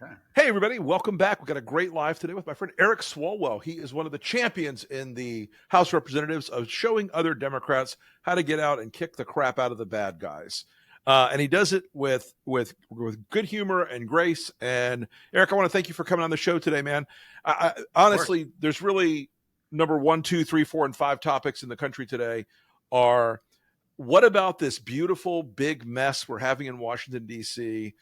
Okay. Hey, everybody, welcome back. We've got a great live today with my friend Eric Swalwell. He is one of the champions in the House of Representatives of showing other Democrats how to get out and kick the crap out of the bad guys. And he does it with good humor and grace. And Eric, I want to thank you for coming on the show today, man. Honestly, there's really number 1, 2, 3, 4, and 5 topics in the country today are what about this beautiful big mess we're having in Washington, D.C.?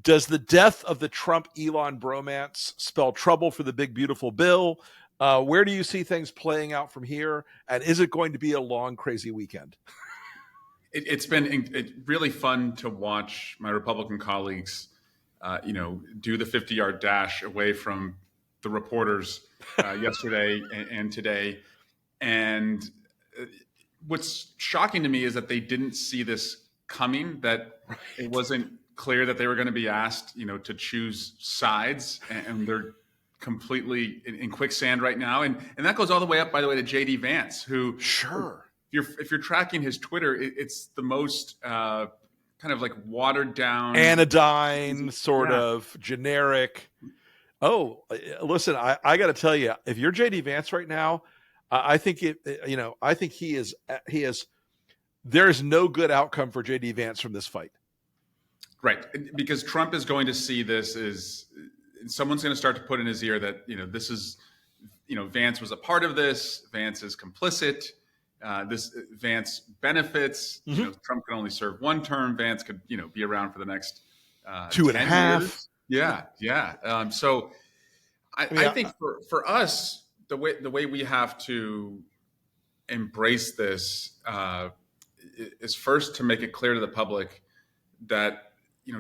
Does the death of the Trump-Elon bromance spell trouble for the big, beautiful bill? Where do you see things playing out from here? And is it going to be a long, crazy weekend? It's been really fun to watch my Republican colleagues, do the 50-yard dash away from the reporters yesterday and today. And what's shocking to me is that they didn't see this coming, that it wasn't clear that they were going to be asked, to choose sides, and they're completely in quicksand right now. And that goes all the way up, by the way, to JD Vance, who if you're tracking his Twitter, it's the most kind of like watered down, anodyne, sort of generic. Oh, listen, I got to tell you, if you're JD Vance right now, I think I think he is. There's no good outcome for JD Vance from this fight. Right, because Trump is going to see this as someone's going to start to put in his ear that this is Vance was a part of this. Vance is complicit. This Vance benefits. Trump can only serve one term. Vance could be around for the next 2.5 years. Yeah. So I think for us, the way we have to embrace this is first to make it clear to the public that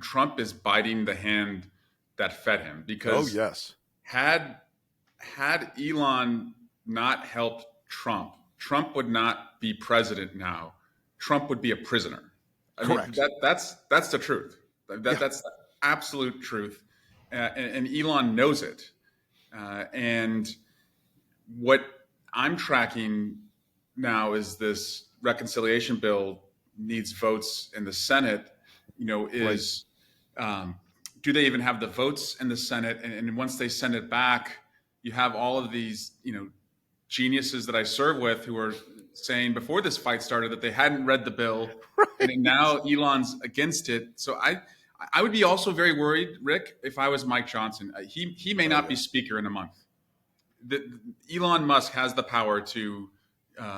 Trump is biting the hand that fed him, because had Elon not helped Trump would not be president now. Trump would be a prisoner. Correct. That's the truth. That's the absolute truth, and Elon knows it. And what I'm tracking now is this reconciliation bill needs votes in the Senate. Do they even have the votes in the Senate? And once they send it back, you have all of these, geniuses that I serve with who are saying before this fight started that they hadn't read the bill, and now Elon's against it. So I would be also very worried, Rick, if I was Mike Johnson. He may not be speaker in a month. Elon Musk has the power to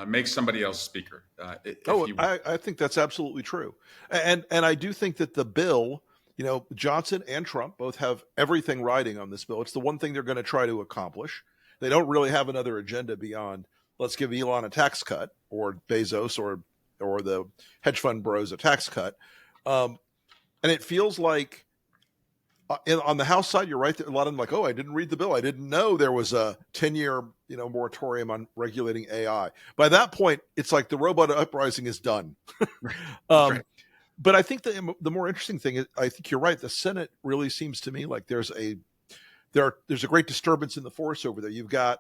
make somebody else speaker. I think that's absolutely true. And I do think that the bill, Johnson and Trump both have everything riding on this bill. It's the one thing they're going to try to accomplish. They don't really have another agenda beyond let's give Elon a tax cut, or Bezos or the hedge fund bros a tax cut. And it feels like on the House side, you're right. A lot of them like, I didn't read the bill. I didn't know there was a 10-year, moratorium on regulating AI. By that point, it's like the robot uprising is done. Right. But I think the more interesting thing is, I think you're right. The Senate really seems to me like there's a great disturbance in the force over there. You've got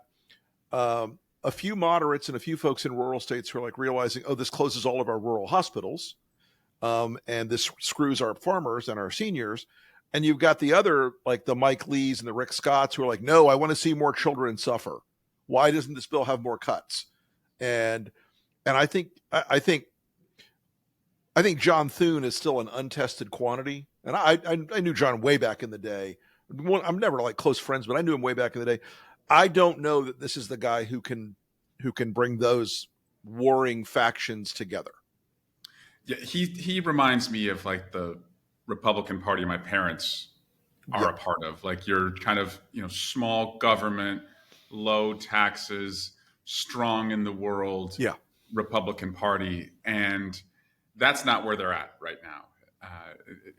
a few moderates and a few folks in rural states who are like realizing, this closes all of our rural hospitals, and this screws our farmers and our seniors. And you've got the other, like the Mike Lees and the Rick Scotts, who are like, no, I want to see more children suffer. Why doesn't this bill have more cuts? And I think John Thune is still an untested quantity. And I knew John way back in the day. I'm never like close friends, but I knew him way back in the day. I don't know that this is the guy who can bring those warring factions together. Yeah, he reminds me of like the Republican Party my parents are a part of. Like your kind of small government, low taxes, strong in the world Republican Party, and that's not where they're at right now.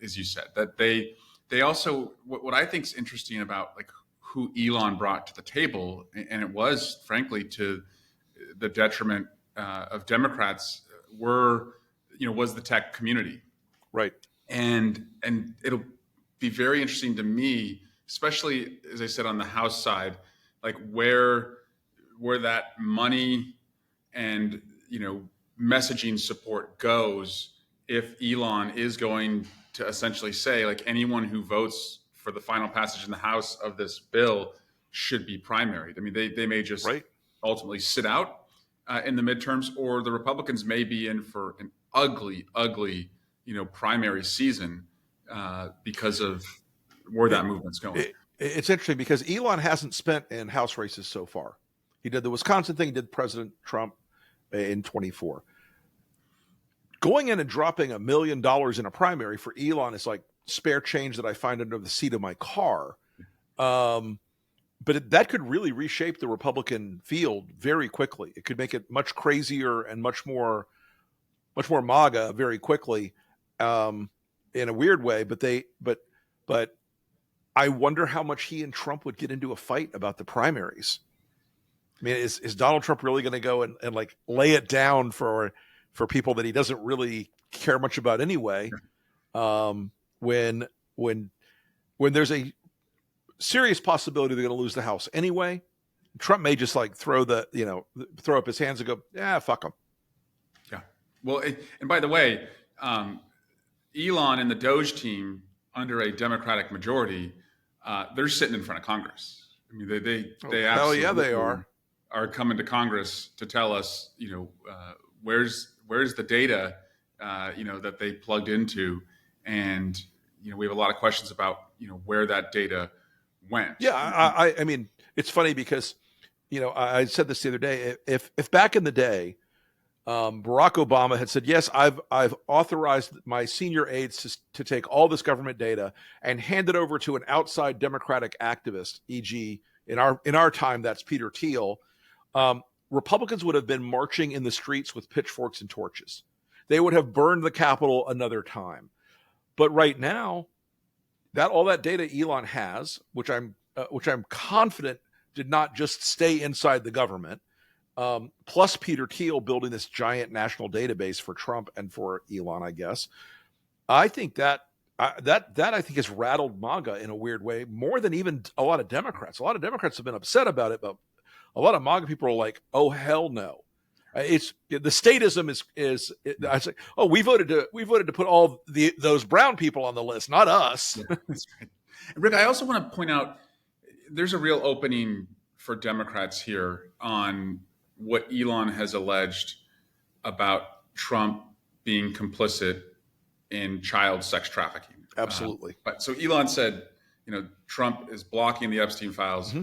As you said, that they also, what I think is interesting about like who Elon brought to the table, and it was frankly to the detriment of Democrats, was the tech community. Right. And it'll be very interesting to me, especially as I said on the House side, like where that money and messaging support goes, if Elon is going to essentially say like anyone who votes for the final passage in the House of this bill should be primaried. I mean, they may just Right. ultimately sit out in the midterms, or the Republicans may be in for an ugly, primary season because of where that movement's going. It's interesting because Elon hasn't spent in House races so far. He did the Wisconsin thing, he did President Trump in 24. Going in and dropping $1 million in a primary for Elon is like spare change that I find under the seat of my car. But that could really reshape the Republican field very quickly. It could make it much crazier and much more MAGA very quickly, in a weird way. But I wonder how much he and Trump would get into a fight about the primaries. I mean, is Donald Trump really going to go and like lay it down for people that he doesn't really care much about anyway? When there's a serious possibility they're going to lose the House anyway, Trump may just like throw up his hands and go, yeah, fuck them. Yeah. Well, and by the way, Elon and the Doge team under a Democratic majority, they're sitting in front of Congress. I mean, they hell absolutely yeah, they are coming to Congress to tell us, where's the data, that they plugged into, and we have a lot of questions about where that data went. Yeah, I mean, it's funny because I said this the other day. If back in the day, Barack Obama had said, yes, I've authorized my senior aides to take all this government data and hand it over to an outside Democratic activist, e.g., in our time, that's Peter Thiel. Republicans would have been marching in the streets with pitchforks and torches. They would have burned the Capitol another time. But right now, all that data Elon has, which I'm confident did not just stay inside the government, plus Peter Thiel building this giant national database for Trump and for Elon, I guess. I think that I think has rattled MAGA in a weird way more than even a lot of Democrats. A lot of Democrats have been upset about it, but a lot of MAGA people are like, "Oh hell no!" It's the statism is. I say, "Oh, we voted to put all those brown people on the list, not us." Yeah, that's right. Rick, I also want to point out there's a real opening for Democrats here on what Elon has alleged about Trump being complicit in child sex trafficking. Absolutely. But so Elon said, Trump is blocking the Epstein files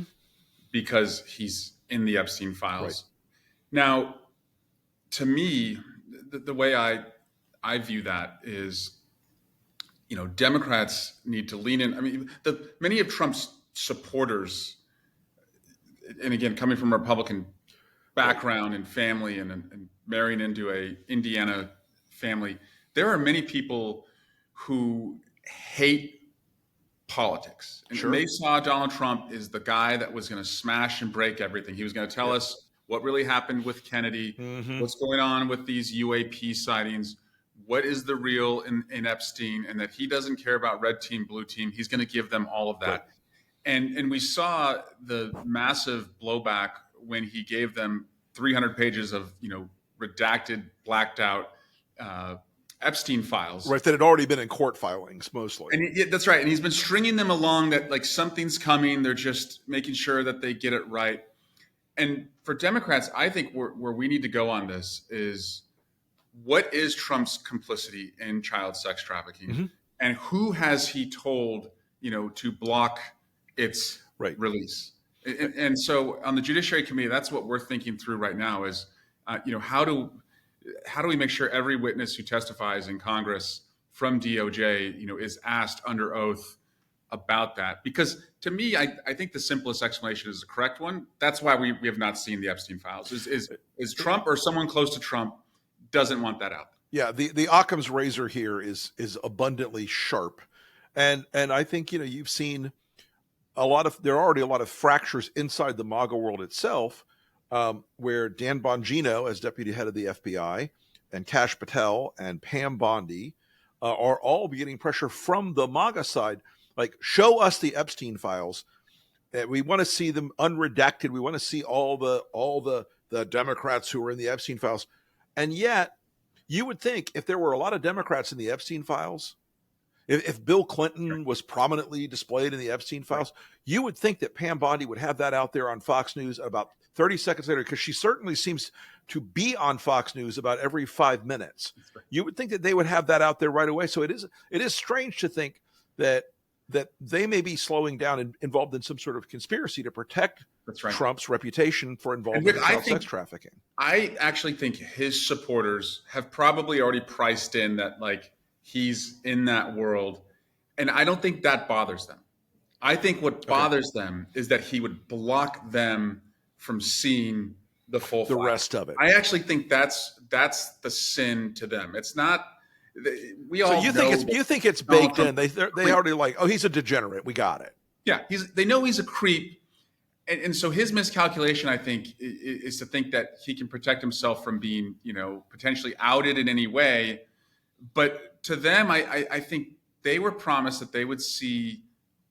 because he's in the Epstein files. Right. Now, to me, the way I view that is, Democrats need to lean in. I mean, many of Trump's supporters, and again, coming from a Republican background and family and marrying into a Indiana family, there are many people who hate politics. And Sure. they saw Donald Trump as the guy that was going to smash and break everything. He was going to tell us what really happened with Kennedy, what's going on with these UAP sightings, what is the real in Epstein, and that he doesn't care about red team, blue team. He's going to give them all of that. Right. And we saw the massive blowback when he gave them 300 pages of, redacted, blacked out Epstein files. Right, that had already been in court filings mostly. And that's right. And he's been stringing them along that like something's coming. They're just making sure that they get it right. And for Democrats, I think where we need to go on this is, what is Trump's complicity in child sex trafficking? And who has he told, to block its release? And so on the Judiciary Committee, that's what we're thinking through right now is, how do we make sure every witness who testifies in Congress from DOJ, is asked under oath about that? Because to me, I think the simplest explanation is the correct one. That's why we have not seen the Epstein files. Is Trump or someone close to Trump doesn't want that out? Yeah, the Occam's razor here is abundantly sharp, and I think you've seen there are already a lot of fractures inside the MAGA world itself, where Dan Bongino, as deputy head of the FBI, and Kash Patel and Pam Bondi are all getting pressure from the MAGA side. Like, show us the Epstein files. We want to see them unredacted. We want to see all the Democrats who are in the Epstein files. And yet, you would think if there were a lot of Democrats in the Epstein files, If Bill Clinton was prominently displayed in the Epstein files, you would think that Pam Bondi would have that out there on Fox News about 30 seconds later, because she certainly seems to be on Fox News about every 5 minutes. You would think that they would have that out there right away. So it is strange to think that they may be slowing down and involved in some sort of conspiracy to protect Trump's reputation for involvement in child sex trafficking. I actually think his supporters have probably already priced in that, like, he's in that world. And I don't think that bothers them. I think what bothers them is that he would block them from seeing the full the rest of it. I actually think that's the sin to them. It's not. We all. So you think it's baked in? They already like, oh, he's a degenerate. We got it. Yeah, they know he's a creep, and so his miscalculation, I think, is to think that he can protect himself from being, potentially outed in any way. But to them, I think they were promised that they would see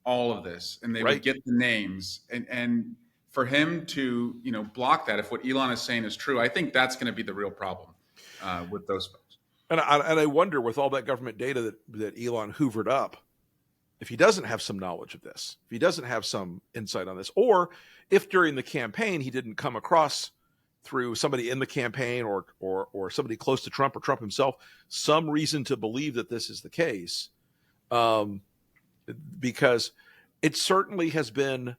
all of this and they would get the names, and for him to block that, if what Elon is saying is true, I think that's going to be the real problem with those folks. And I wonder, with all that government data that Elon hoovered up, if he doesn't have some knowledge of this, if he doesn't have some insight on this, or if during the campaign he didn't come across through somebody in the campaign or somebody close to Trump or Trump himself some reason to believe that this is the case, because it certainly has been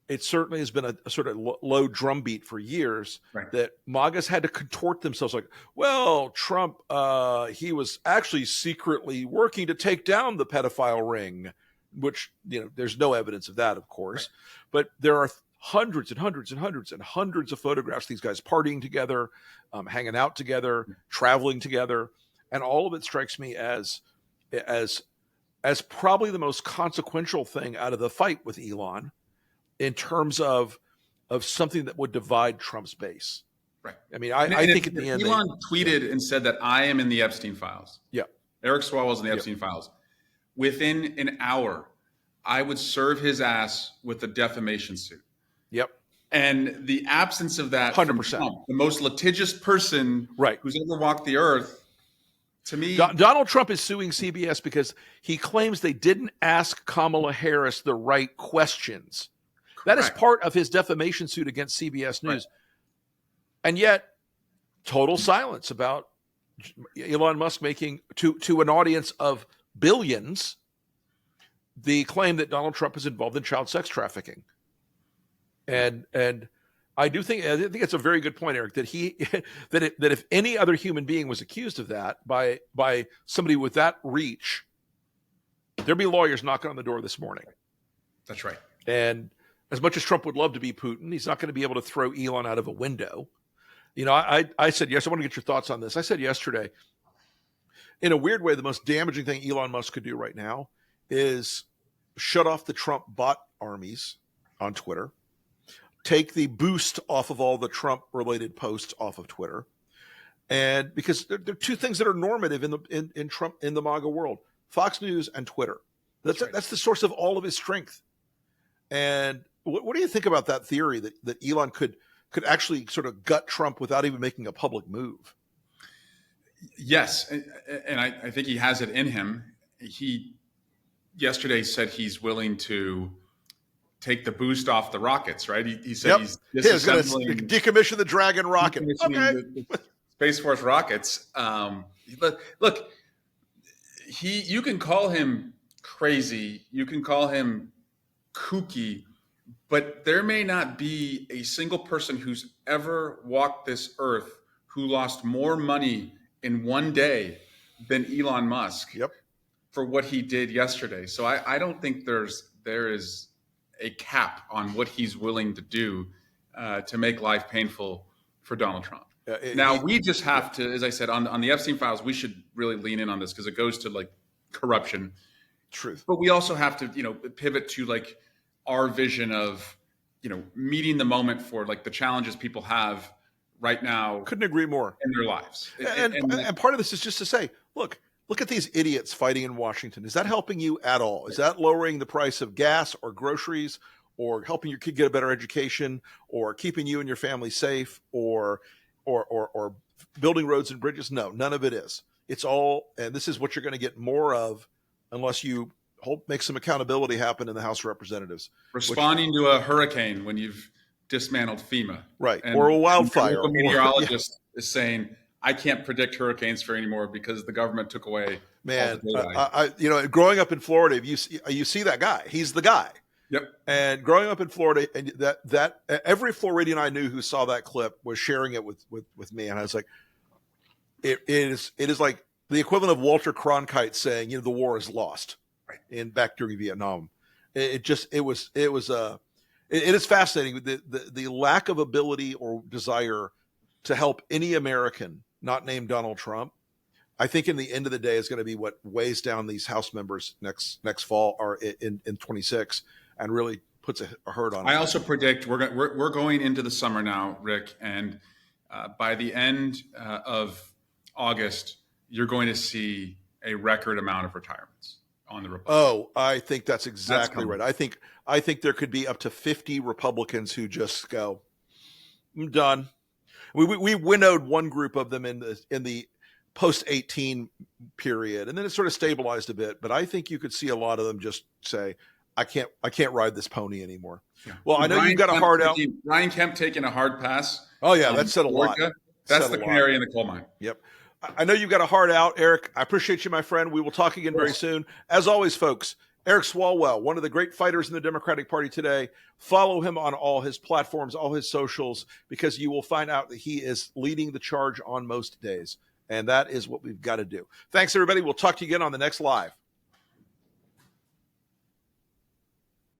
a sort of low drumbeat for years that MAGAs had to contort themselves like, well, Trump, he was actually secretly working to take down the pedophile ring, which, there's no evidence of that, of course. But there are hundreds and hundreds and hundreds and hundreds of photographs of these guys partying together, hanging out together, traveling together. And all of it strikes me as probably the most consequential thing out of the fight with Elon, in terms of something that would divide Trump's base. Right. I mean, I think at the end, Elon tweeted and said that I am in the Epstein files. Yeah. Eric Swalwell's in the Epstein files. Within an hour, I would serve his ass with a defamation suit. Yep. And the absence of that 100%. From Trump, the most litigious person who's ever walked the earth, to me. Donald Trump is suing CBS because he claims they didn't ask Kamala Harris the right questions. That is part of his defamation suit against CBS News. And yet, total silence about Elon Musk making, to an audience of billions, the claim that Donald Trump is involved in child sex trafficking. And I think it's a very good point, Eric, that that if any other human being was accused of that by somebody with that reach, there'd be lawyers knocking on the door this morning. That's right. And as much as Trump would love to be Putin, he's not going to be able to throw Elon out of a window. I said, yes, I want to get your thoughts on this. I said yesterday, in a weird way, the most damaging thing Elon Musk could do right now is shut off the Trump bot armies on Twitter, take the boost off of all the Trump-related posts off of Twitter, and because there are two things that are normative in Trump, in the MAGA world: Fox News and Twitter. That's the source of all of his strength. And what do you think about that theory that Elon could actually sort of gut Trump without even making a public move? Yes, and I think he has it in him. He yesterday said he's willing to take the boost off the rockets, right? He said he's going to decommission the Dragon rocket. Okay. The Space Force rockets. Look, you can call him crazy, you can call him kooky, but there may not be a single person who's ever walked this earth who lost more money in one day than Elon Musk for what he did yesterday. So I don't think there is a cap on what he's willing to do to make life painful for Donald Trump. We just have to, as I said, on the Epstein files, we should really lean in on this because it goes to like corruption. Truth. But we also have to, pivot to like our vision of, meeting the moment for like the challenges people have right now. Couldn't agree more. In their lives. And part of this is just to say, look at these idiots fighting in Washington. Is that helping you at all? Is that lowering the price of gas or groceries or helping your kid get a better education or keeping you and your family safe or building roads and bridges? No, none of it is. It's all, and this is what you're going to get more of unless you make some accountability happen in the House of Representatives. Responding to a hurricane when you've dismantled FEMA. Right. And, or a wildfire. The meteorologist is saying, I can't predict hurricanes for anymore because the government took away. Man, growing up in Florida, you see that guy. He's the guy. Yep. And growing up in Florida, and that every Floridian I knew who saw that clip was sharing it with me, and I was like, it is like the equivalent of Walter Cronkite saying, the war is lost, right, back during Vietnam. It is fascinating the lack of ability or desire to help any American not named Donald Trump. I think in the end of the day is going to be what weighs down these House members next fall or in 26 and really puts a hurt on them. I also predict we're going into the summer now, Rick, and by the end of August, you're going to see a record amount of retirements on the Republicans. Oh, I think that's exactly right. I think there could be up to 50 Republicans who just go, I'm done. We winnowed one group of them in the post-18 period, and then it sort of stabilized a bit. But I think you could see a lot of them just say, I can't ride this pony anymore. Yeah. Well, I know you've got a hard out. Ryan Kemp taking a hard pass. Oh yeah, that said a lot. That's the canary in the coal mine. Yep. I know you've got a hard out, Eric. I appreciate you, my friend. We will talk again very soon. As always, folks, Eric Swalwell, one of the great fighters in the Democratic Party today. Follow him on all his platforms, all his socials, because you will find out that he is leading the charge on most days. And that is what we've got to do. Thanks, everybody. We'll talk to you again on the next Live.